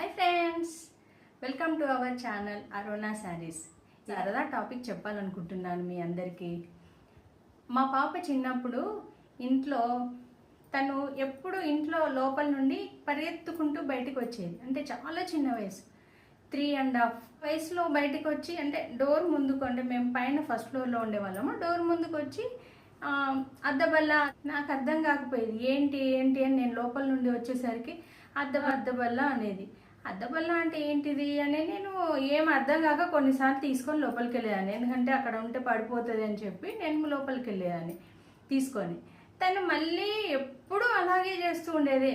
Hi friends, welcome to our channel Aruna sarees. సరదా topic చెప్పాలనుకుంటున్నాను మీ అందరికీ. మా పాప చిన్నప్పుడు ఇంట్లో తను ఎప్పుడు ఇంట్లో లోపల నుండి పరిగెత్తుకుంటూ బయటకు వచ్చేది. అంటే చాలా చిన్న వయసు, 3.5 వయసులో బయటకు వచ్చి, అంటే డోర్ ముందుకు, అంటే మేము పైన ఫస్ట్ ఫ్లోర్లో ఉండేవాళ్ళము, డోర్ ముందుకు వచ్చి అద్దబల్ల. నాకు అర్థం కాకపోయేది ఏంటి ఏంటి అని. నేను లోపల నుండి వచ్చేసరికి అద్దబల్ల అనేది. అద్దబల్ల అంటే ఏంటిది అని నేను ఏం అర్థం కాక కొన్నిసార్లు తీసుకొని లోపలికి వెళ్ళేదాన్ని. ఎందుకంటే అక్కడ ఉంటే పడిపోతుంది అని చెప్పి నేను లోపలికి వెళ్ళేదాన్ని తీసుకొని. తను మళ్ళీ ఎప్పుడు అలాగే చేస్తూ ఉండేది,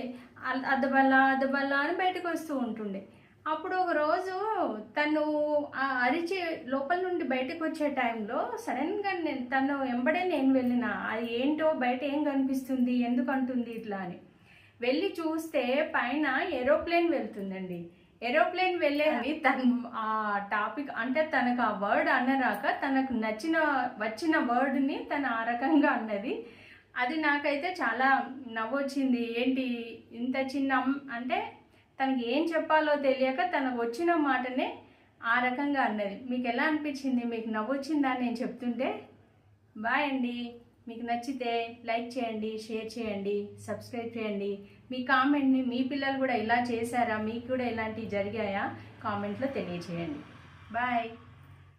అద్దబల్ల అని బయటకు వస్తూ ఉంటుండే. అప్పుడు ఒక రోజు తను అరిచి లోపల నుండి బయటకు వచ్చే టైంలో సడన్గా తను వెంబడే నేను వెళ్ళిన. అది ఏంటో బయట ఏం కనిపిస్తుంది, ఎందుకు అంటుంది ఇట్లా అని వెళ్ళి చూస్తే పైన ఏరోప్లేన్ వెళ్తుందండి. ఏరోప్లేన్ వెళ్ళేది. తను ఆ టాపిక్, అంటే తనకు ఆ వర్డ్ అనరాక తనకు వచ్చిన వర్డ్ని తను ఆ రకంగా అన్నది. అది నాకైతే చాలా నవ్వొచ్చింది. ఏంటి ఇంత చిన్న, అంటే తనకి ఏం చెప్పాలో తెలియక తనకు వచ్చిన మాటనే ఆ రకంగా అన్నది. మీకు ఎలా అనిపించింది? మీకు నవ్వొచ్చిందా నేను చెప్తుంటే? బాయ్ అండి. మీకు నచ్చితే లైక్ చేయండి, షేర్ చేయండి, సబ్స్క్రైబ్ చేయండి. మీ కామెంట్ని, మీ పిల్లలు కూడా ఇలా చేశారా, మీకు కూడా ఇలాంటివి జరిగాయా, కామెంట్లో తెలియచేయండి. బాయ్.